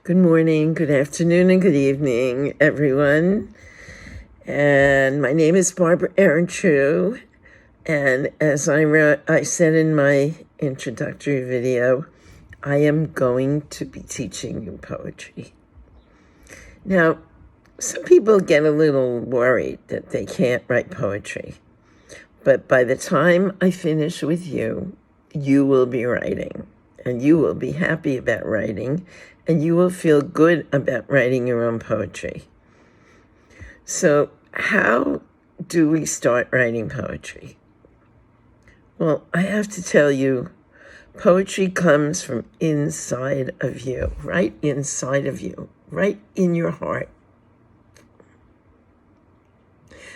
Good morning, good afternoon, and good evening, everyone. And my name is Barbara Ehrentreu. And as I said in my introductory video, I am going to be teaching you poetry. Now, some people get a little worried that they can't write poetry. But by the time I finish with you, you will be writing. And you will be happy about writing. And you will feel good about writing your own poetry. So how do we start writing poetry? Well, I have to tell you, poetry comes from inside of you, right inside of you, right in your heart.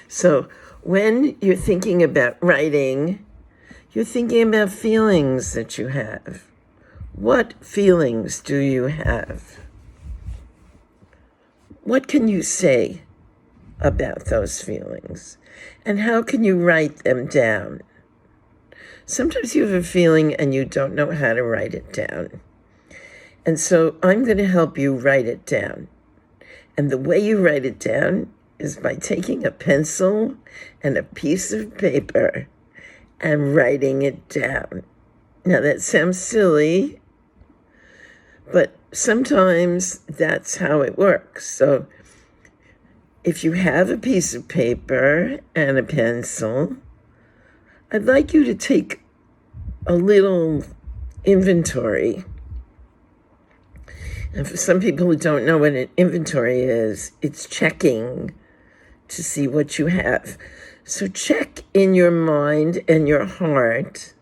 So when you're thinking about writing, you're thinking about feelings that you have. What feelings do you have? What can you say about those feelings? And how can you write them down? Sometimes you have a feeling and you don't know how to write it down. And so I'm going to help you write it down. And the way you write it down is by taking a pencil and a piece of paper and writing it down. Now that sounds silly, but sometimes that's how it works. So if you have a piece of paper and a pencil, I'd like you to take a little inventory. And for some people who don't know what an inventory is, it's checking to see what you have. So check in your mind and your heart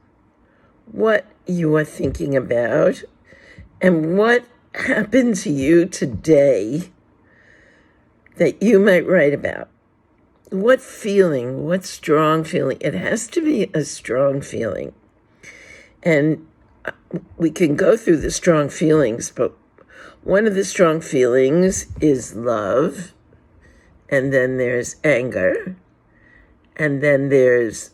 what you are thinking about and what happened to you today that you might write about. What feeling, what strong feeling? It has to be a strong feeling. And we can go through the strong feelings, but one of the strong feelings is love, and then there's anger, and then there's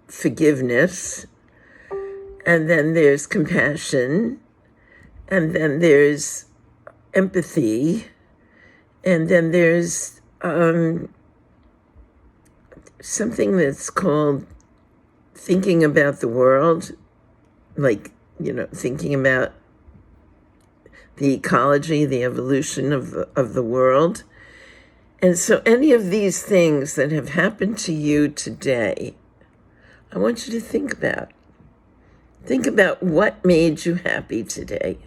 forgiveness, and then there's compassion, and then there's empathy, and then there's something that's called thinking about the world, like, thinking about the ecology, the evolution of the world. And so any of these things that have happened to you today, I want you to think about. Think about what made you happy today.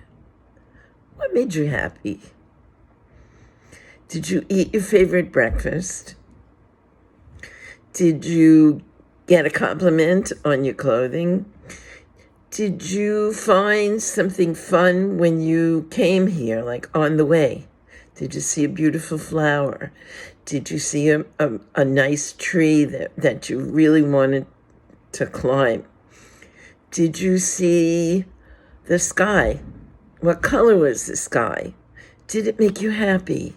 What made you happy? Did you eat your favorite breakfast? Did you get a compliment on your clothing? Did you find something fun when you came here, like on the way? Did you see a beautiful flower? Did you see a nice tree that you really wanted to climb? Did you see the sky? What color was the sky? Did it make you happy?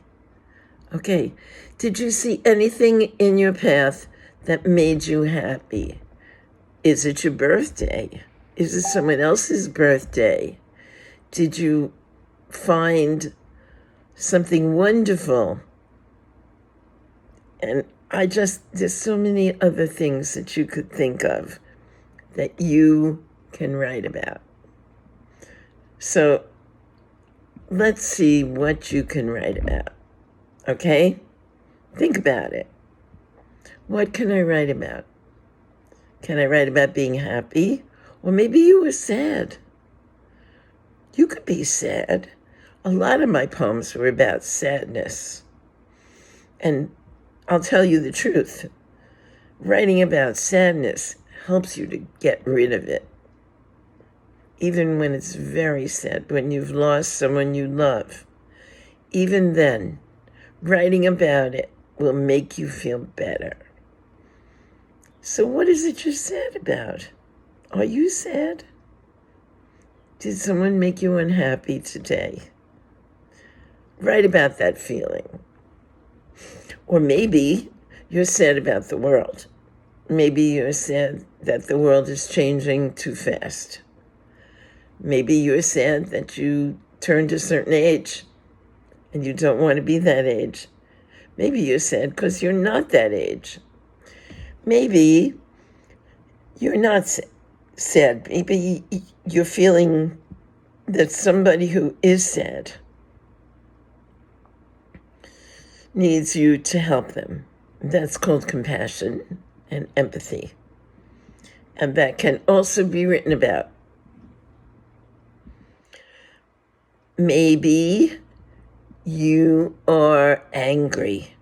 Okay. Did you see anything in your path that made you happy? Is it your birthday? Is it someone else's birthday? Did you find something wonderful? And there's so many other things that you could think of that you can write about. So let's see what you can write about. Okay? Think about it. What can I write about? Can I write about being happy? Or maybe you were sad. You could be sad. A lot of my poems were about sadness. And I'll tell you the truth. Writing about sadness helps you to get rid of it. Even when it's very sad, when you've lost someone you love. Even then, writing about it will make you feel better. So what is it you're sad about? Are you sad? Did someone make you unhappy today? Write about that feeling. Or maybe you're sad about the world. Maybe you're sad that the world is changing too fast. Maybe you're sad that you turned a certain age and you don't want to be that age. Maybe you're sad because you're not that age. Maybe you're not sad. Maybe you're feeling that somebody who is sad needs you to help them. That's called compassion and empathy. And that can also be written about. Maybe you are angry.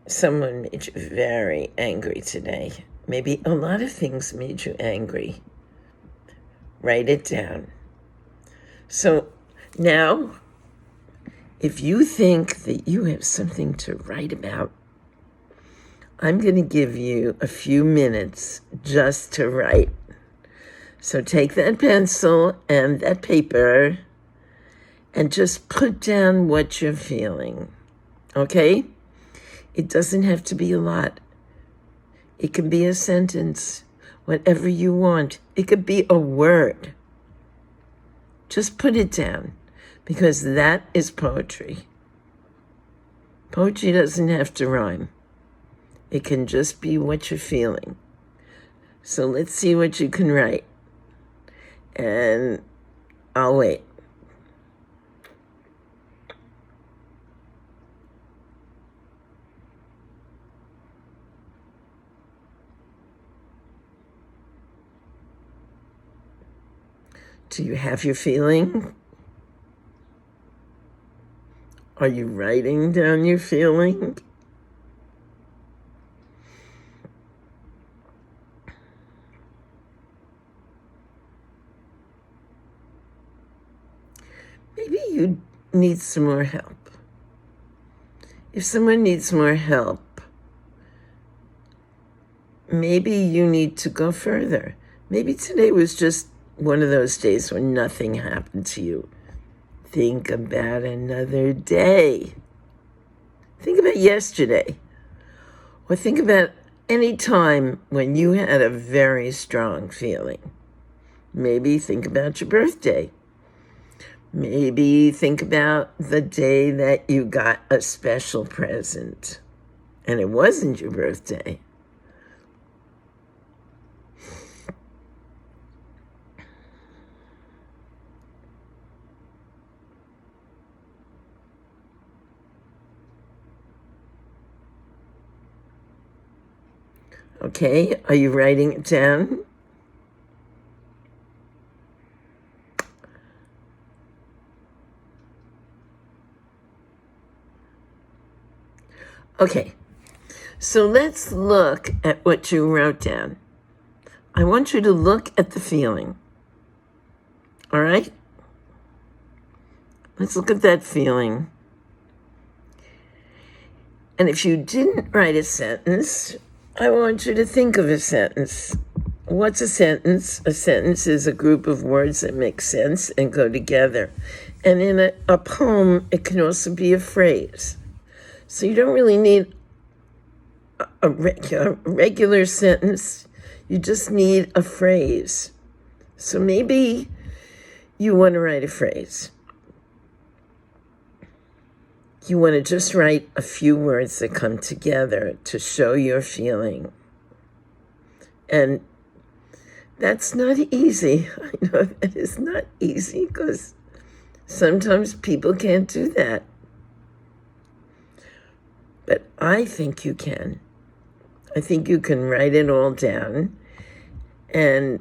Someone made you very angry today. Maybe a lot of things made you angry. Write it down. So now, if you think that you have something to write about, I'm going to give you a few minutes just to write. So take that pencil and that paper and just put down what you're feeling, okay? It doesn't have to be a lot. It can be a sentence, whatever you want. It could be a word. Just put it down, because that is poetry. Poetry doesn't have to rhyme. It can just be what you're feeling. So let's see what you can write. And I'll wait. Do you have your feeling? Are you writing down your feeling? Maybe you need some more help. If someone needs more help, maybe you need to go further. Maybe today was just one of those days when nothing happened to you. Think about another day. Think about yesterday. Or think about any time when you had a very strong feeling. Maybe think about your birthday. Maybe think about the day that you got a special present and it wasn't your birthday. Okay, are you writing it down? Okay, so let's look at what you wrote down. I want you to look at the feeling. All right? Let's look at that feeling. And if you didn't write a sentence, I want you to think of a sentence. What's a sentence? A sentence is a group of words that make sense and go together. And in a poem, it can also be a phrase. So you don't really need a regular sentence. You just need a phrase. So maybe you want to write a phrase. You want to just write a few words that come together to show your feeling. And that's not easy. I know that is not easy because sometimes people can't do that. But I think you can. I think you can write it all down. And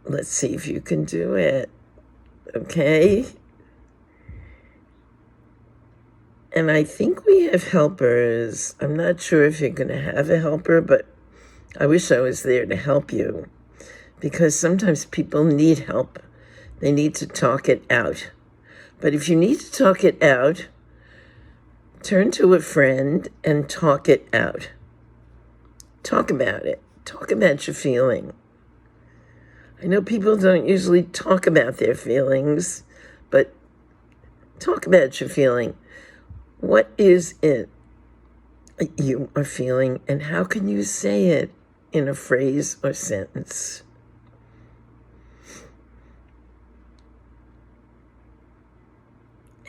let's see if you can do it. Okay? And I think we have helpers. I'm not sure if you're going to have a helper, but I wish I was there to help you. Because sometimes people need help. They need to talk it out. But if you need to talk it out, turn to a friend and talk it out. Talk about it. Talk about your feeling. I know people don't usually talk about their feelings, but talk about your feeling. What is it you are feeling, and how can you say it in a phrase or sentence?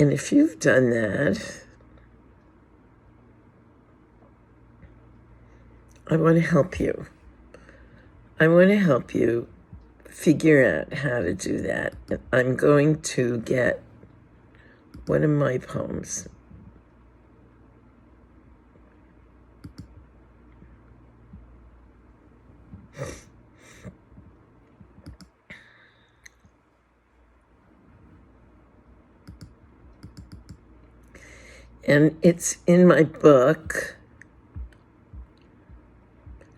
And if you've done that, I want to help you. I want to help you figure out how to do that. I'm going to get one of my poems. And it's in my book.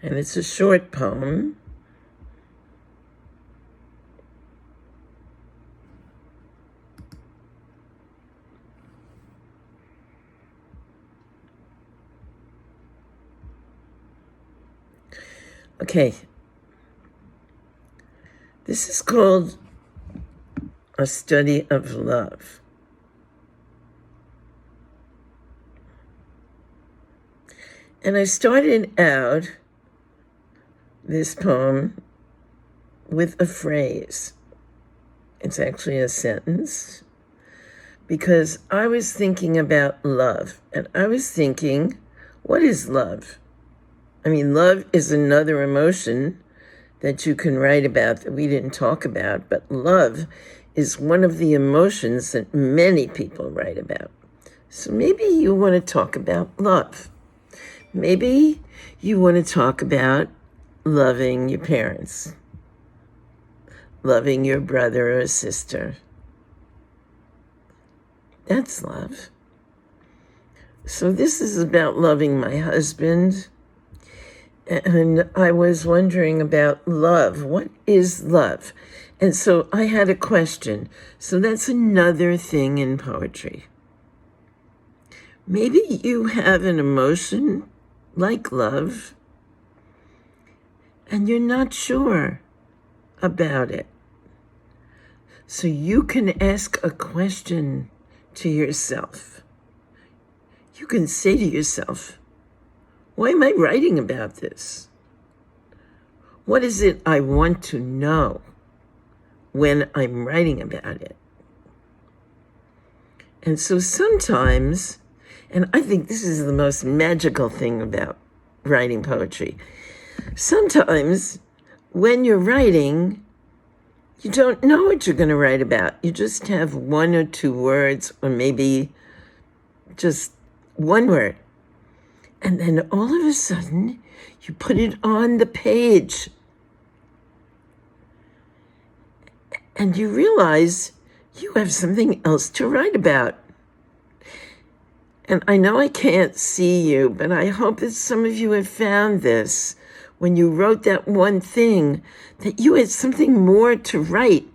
And it's a short poem. Okay. This is called A Study of Love. And I started out this poem with a phrase. It's actually a sentence, because I was thinking about love, and I was thinking, what is love? I mean, love is another emotion that you can write about that we didn't talk about, but love is one of the emotions that many people write about. So maybe you want to talk about love. Maybe you want to talk about loving your parents, loving your brother or sister. That's love. So this is about loving my husband. And I was wondering about love. What is love? And so I had a question. So that's another thing in poetry. Maybe you have an emotion like love, and you're not sure about it. So you can ask a question to yourself. You can say to yourself, why am I writing about this? What is it I want to know when I'm writing about it? And so sometimes, and I think this is the most magical thing about writing poetry, sometimes when you're writing, you don't know what you're going to write about. You just have one or two words, or maybe just one word. And then all of a sudden, you put it on the page. And you realize you have something else to write about. And I know I can't see you, but I hope that some of you have found this. When you wrote that one thing, that you had something more to write.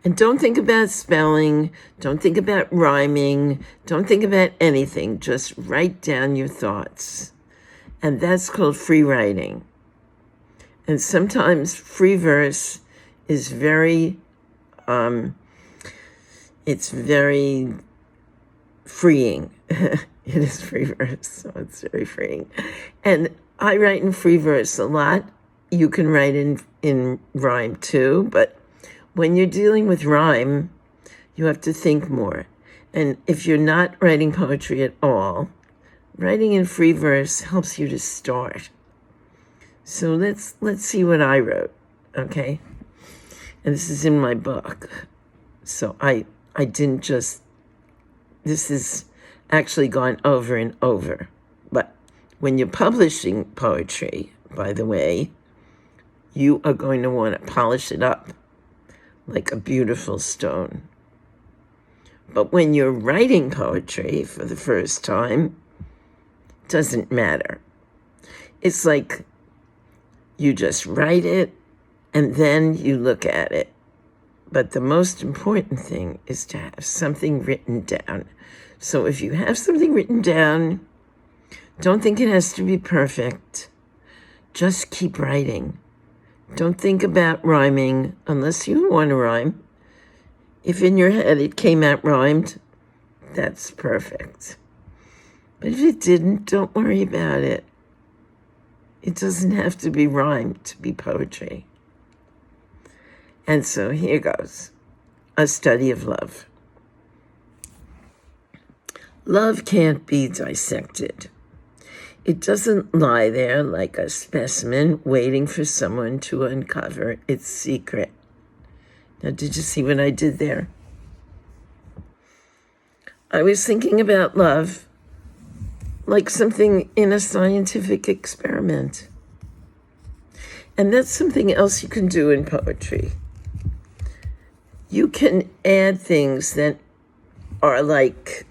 And don't think about spelling, don't think about rhyming, don't think about anything. Just write down your thoughts. And that's called free writing. And sometimes free verse is very, it's very freeing. It is free verse, so it's very freeing. And I write in free verse a lot. You can write in rhyme too, but when you're dealing with rhyme, you have to think more. And if you're not writing poetry at all, writing in free verse helps you to start. So let's see what I wrote, okay? And this is in my book. So I didn't just, this is actually gone over and over. But when you're publishing poetry, by the way, you are going to want to polish it up like a beautiful stone. But when you're writing poetry for the first time, it doesn't matter. It's like you just write it and then you look at it. But the most important thing is to have something written down. So if you have something written down, don't think it has to be perfect. Just keep writing. Don't think about rhyming unless you want to rhyme. If in your head it came out rhymed, that's perfect. But if it didn't, don't worry about it. It doesn't have to be rhymed to be poetry. And so here goes. A Study of Love. Love can't be dissected. It doesn't lie there like a specimen waiting for someone to uncover its secret. Now, did you see what I did there? I was thinking about love like something in a scientific experiment. And that's something else you can do in poetry. You can add things that are like,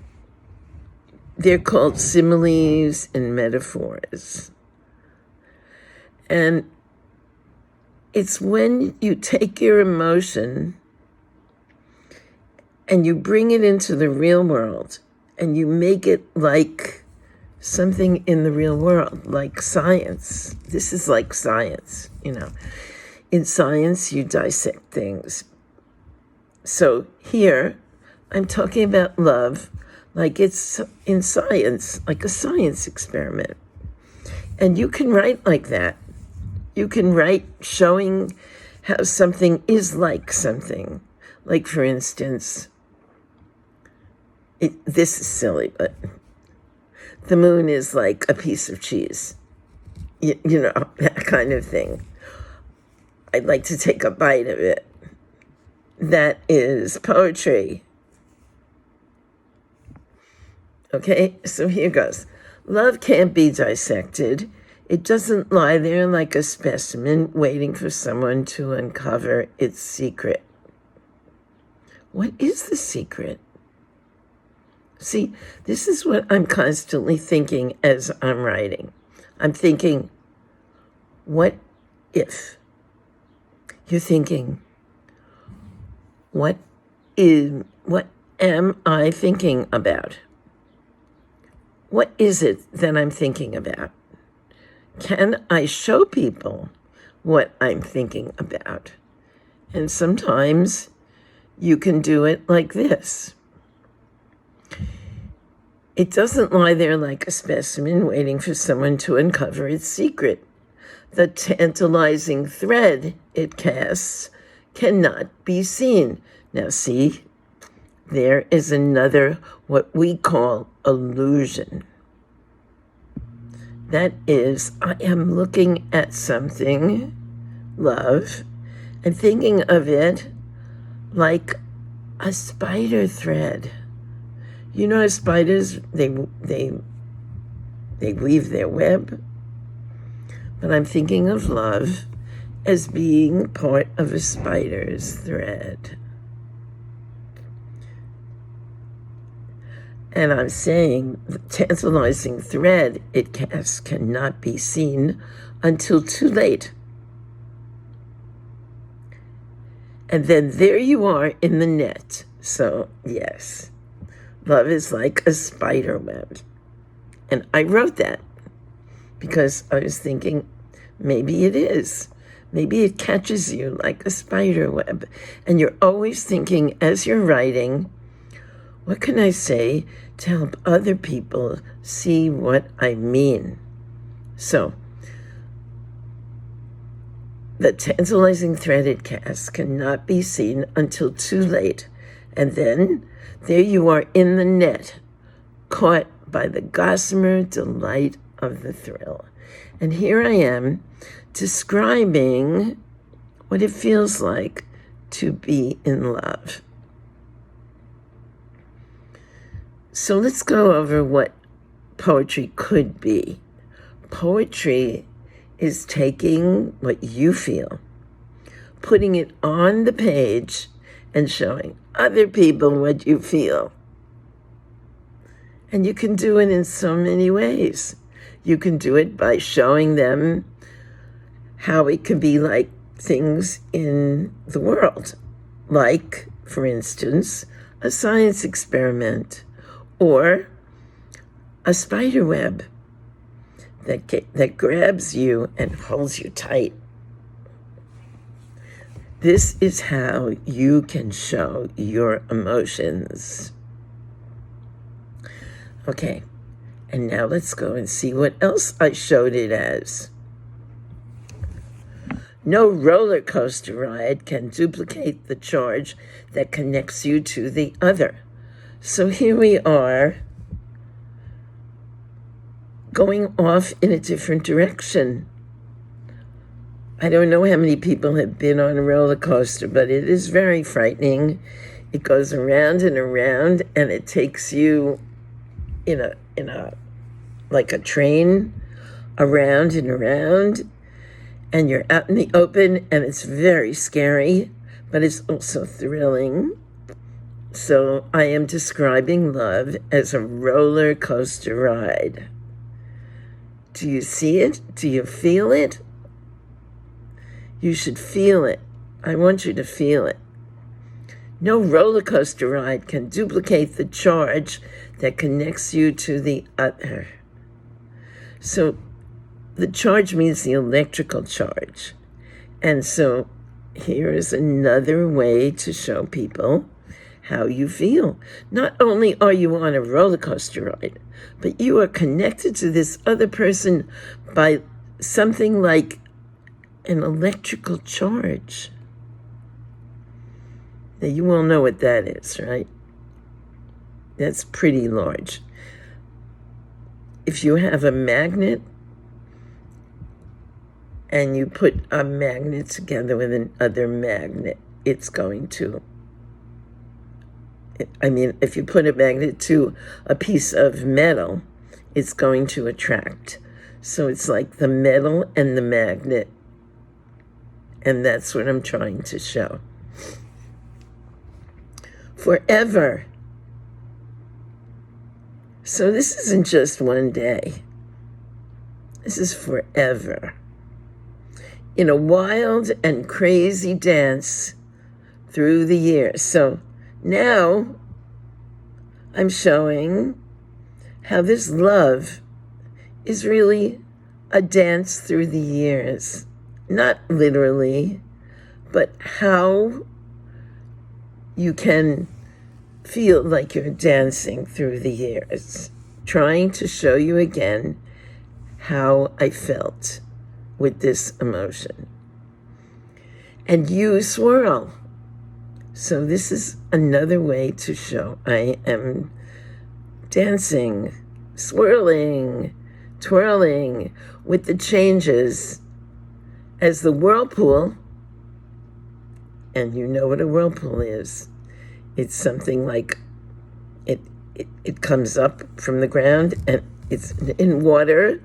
they're called similes and metaphors. And it's when you take your emotion and you bring it into the real world and you make it like something in the real world, like science. This is like science, In science, you dissect things. So here, I'm talking about love like it's in science, like a science experiment. And you can write like that. You can write showing how something is like something. Like, for instance, this is silly, but the moon is like a piece of cheese. That kind of thing. I'd like to take a bite of it. That is poetry. Okay, so here goes. Love can't be dissected. It doesn't lie there like a specimen waiting for someone to uncover its secret. What is the secret? See, this is what I'm constantly thinking as I'm writing. I'm thinking, what if? You're thinking, what am I thinking about? What is it that I'm thinking about? Can I show people what I'm thinking about? And sometimes you can do it like this. It doesn't lie there like a specimen waiting for someone to uncover its secret. The tantalizing thread it casts cannot be seen. Now see, there is another, what we call illusion. That is, I am looking at something, love, and thinking of it like a spider thread. You know, spiders, they weave their web. But I'm thinking of love as being part of a spider's thread. And I'm saying the tantalizing thread it casts cannot be seen until too late. And then there you are in the net. So, yes, love is like a spider web. And I wrote that because I was thinking, maybe it is. Maybe it catches you like a spider web. And you're always thinking as you're writing, what can I say to help other people see what I mean? So, the tantalizing thread it casts cannot be seen until too late. And then there you are in the net, caught by the gossamer delight of the thrill. And here I am describing what it feels like to be in love. So let's go over what poetry could be. Poetry is taking what you feel, putting it on the page, and showing other people what you feel. And you can do it in so many ways. You can do it by showing them how it can be like things in the world, like, for instance, a science experiment or a spider web that grabs you and holds you tight. This is how you can show your emotions. Okay, and now let's go and see what else I showed it as. No roller coaster ride can duplicate the charge that connects you to the other. So here we are going off in a different direction. I don't know how many people have been on a roller coaster, but it is very frightening. It goes around and around, and it takes you in a like a train around and around, and you're out in the open, and it's very scary, but it's also thrilling. So I am describing love as a roller coaster ride. Do you see it? Do you feel it? You should feel it. I want you to feel it. No roller coaster ride can duplicate the charge that connects you to the other. So the charge means the electrical charge. And so here is another way to show people how you feel. Not only are you on a roller coaster ride, but you are connected to this other person by something like an electrical charge. Now, you all know what that is, right? That's pretty large. If you have a magnet and you put a magnet together with another magnet, it's going to, if you put a magnet to a piece of metal, it's going to attract. So it's like the metal and the magnet. And that's what I'm trying to show. Forever. So this isn't just one day. This is forever. In a wild and crazy dance through the years. So now I'm showing how this love is really a dance through the years. Not literally, but how you can feel like you're dancing through the years. Trying to show you again how I felt with this emotion. And you swirl. So this is another way to show I am dancing, swirling, twirling with the changes as the whirlpool. And you know what a whirlpool is. It's something like it comes up from the ground and it's in water.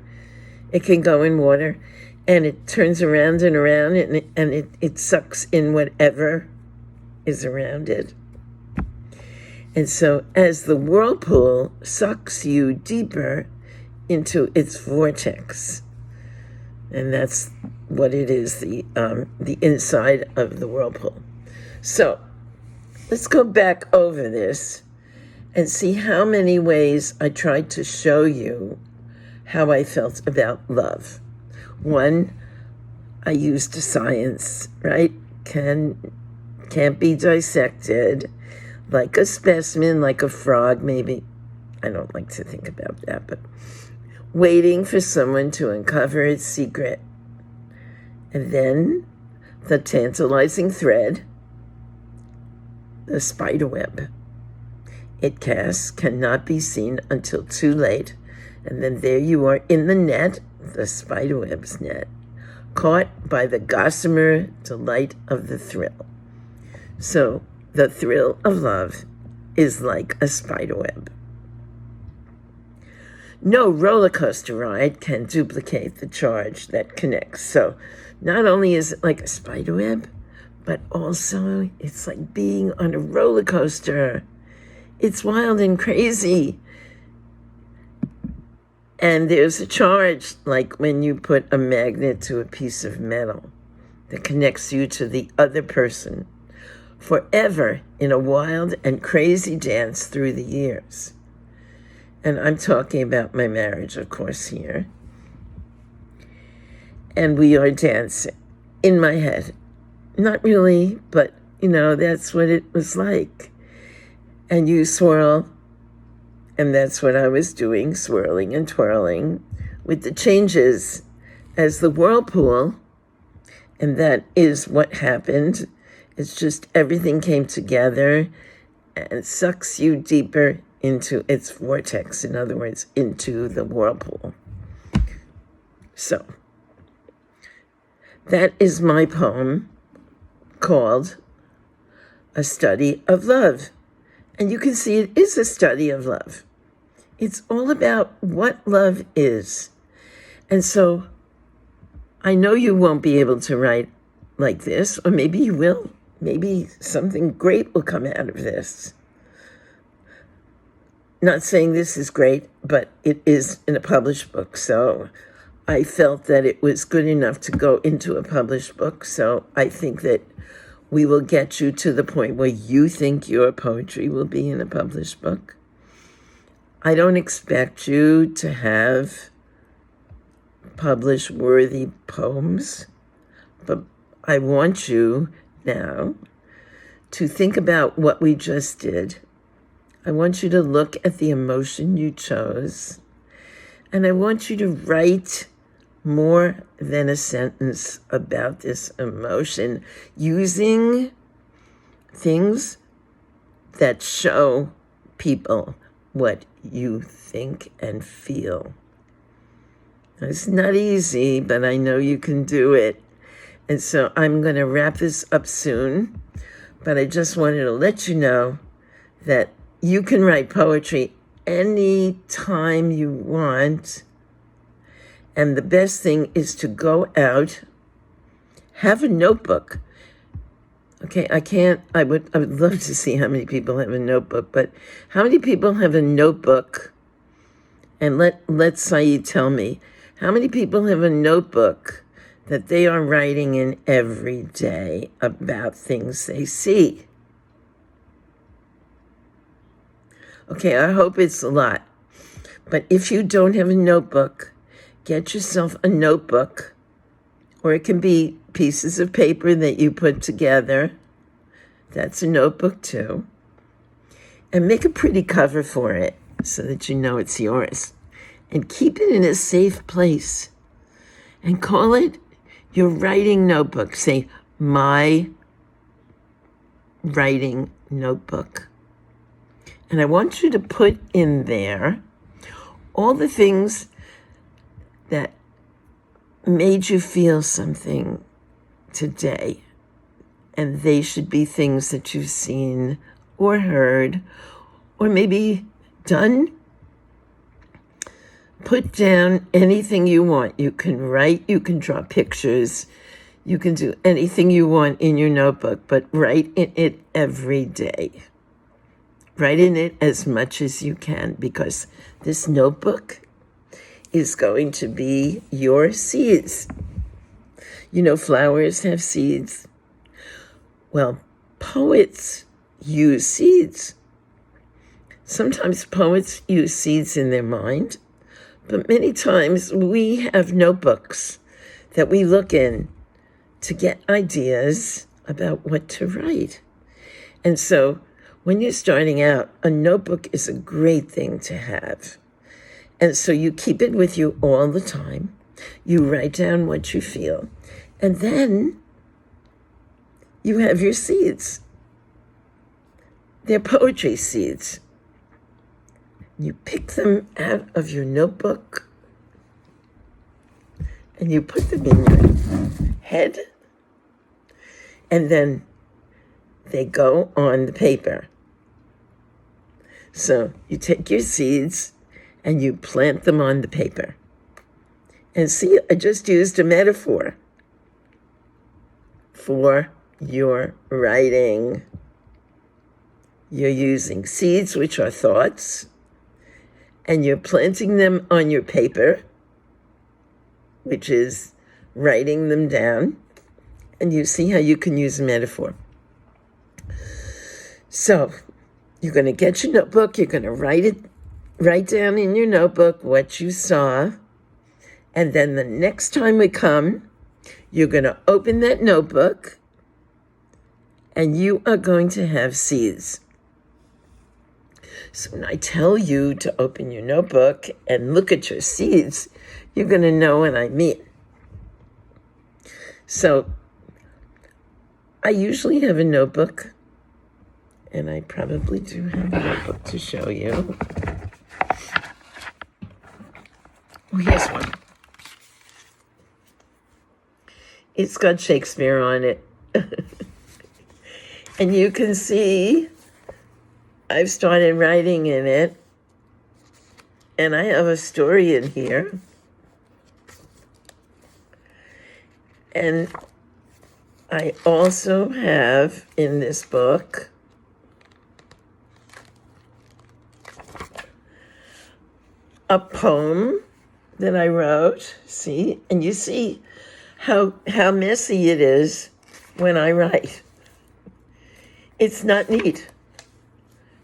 It can go in water and it turns around and around and it sucks in whatever is around it. And so as the whirlpool sucks you deeper into its vortex, and that's what it is, the inside of the whirlpool. So let's go back over this and see how many ways I tried to show you how I felt about love. One, I used science, right? Can't be dissected like a specimen, like a frog, maybe. I don't like to think about that, but waiting for someone to uncover its secret. And then the tantalizing thread, the spider web it casts cannot be seen until too late. And then there you are in the net, the spider web's net, caught by the gossamer delight of the thrill. So the thrill of love is like a spider web. No roller coaster ride can duplicate the charge that connects. So not only is it like a spider web, but also it's like being on a roller coaster. It's wild and crazy. And there's a charge, like when you put a magnet to a piece of metal that connects you to the other person forever in a wild and crazy dance through the years. And I'm talking about my marriage, of course, here. And we are dancing in my head. Not really, but, that's what it was like. And you swirl, and that's what I was doing, swirling and twirling with the changes as the whirlpool. And that is what happened. It's just everything came together and sucks you deeper into its vortex. In other words, into the whirlpool. So, that is my poem called A Study of Love. And you can see it is a study of love. It's all about what love is. And so I know you won't be able to write like this, or maybe you will. Maybe something great will come out of this. Not saying this is great, but it is in a published book. So I felt that it was good enough to go into a published book. So I think that we will get you to the point where you think your poetry will be in a published book. I don't expect you to have publish-worthy poems, but I want you now to think about what we just did. I want you to look at the emotion you chose, and I want you to write more than a sentence about this emotion using things that show people what you think and feel. It's not easy, but I know you can do it. And so I'm going to wrap this up soon, but I just wanted to let you know that you can write poetry any time you want. And the best thing is to go out, have a notebook. Okay, I would love to see how many people have a notebook, but how many people have a notebook? And let Saeed tell me, how many people have a notebook that they are writing in every day about things they see? Okay, I hope it's a lot. But if you don't have a notebook, get yourself a notebook, or it can be pieces of paper that you put together. That's a notebook too. And make a pretty cover for it so that you know it's yours. And keep it in a safe place. And call it your writing notebook. Say, my writing notebook. And I want you to put in there all the things that made you feel something today. And they should be things that you've seen or heard or maybe done. Put down anything you want. You can write, you can draw pictures, you can do anything you want in your notebook, but write in it every day. Write in it as much as you can, because this notebook is going to be your seeds. You know, flowers have seeds. Well, poets use seeds. Sometimes poets use seeds in their mind, but many times we have notebooks that we look in to get ideas about what to write. And so when you're starting out, a notebook is a great thing to have. And so you keep it with you all the time. You write down what you feel. And then you have your seeds. They're poetry seeds. You pick them out of your notebook and you put them in your head, and then they go on the paper. So you take your seeds and you plant them on the paper. And see, I just used a metaphor for your writing. You're using seeds, which are thoughts, and you're planting them on your paper, which is writing them down. And you see how you can use a metaphor. So you're going to get your notebook, you're going to write down in your notebook what you saw, and then the next time we come, you're going to open that notebook, and you are going to have seeds. So when I tell you to open your notebook and look at your seeds, you're going to know what I mean. So I usually have a notebook, and I probably do have a notebook to show you. Oh, here's one. It's got Shakespeare on it. And you can see I've started writing in it. And I have a story in here. And I also have in this book a poem that I wrote. See? And you see how messy it is when I write. It's not neat.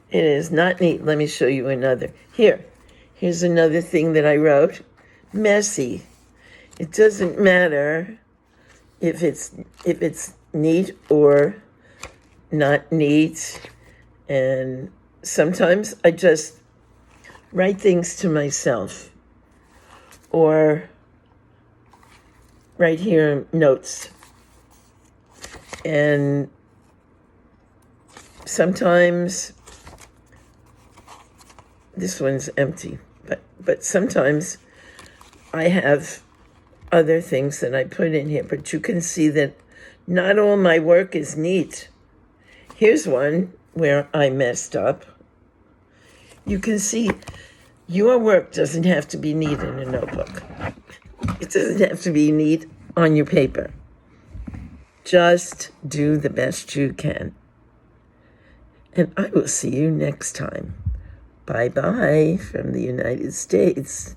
It is not neat. Let me show you another. Here's another thing that I wrote. Messy. It doesn't matter if it's neat or not neat. And sometimes I just write things to myself, or right here, notes. And sometimes this one's empty, but sometimes I have other things that I put in here. But you can see that not all my work is neat. Here's one where I messed up. You can see your work doesn't have to be neat in a notebook. It doesn't have to be neat on your paper. Just do the best you can. And I will see you next time. Bye-bye from the United States.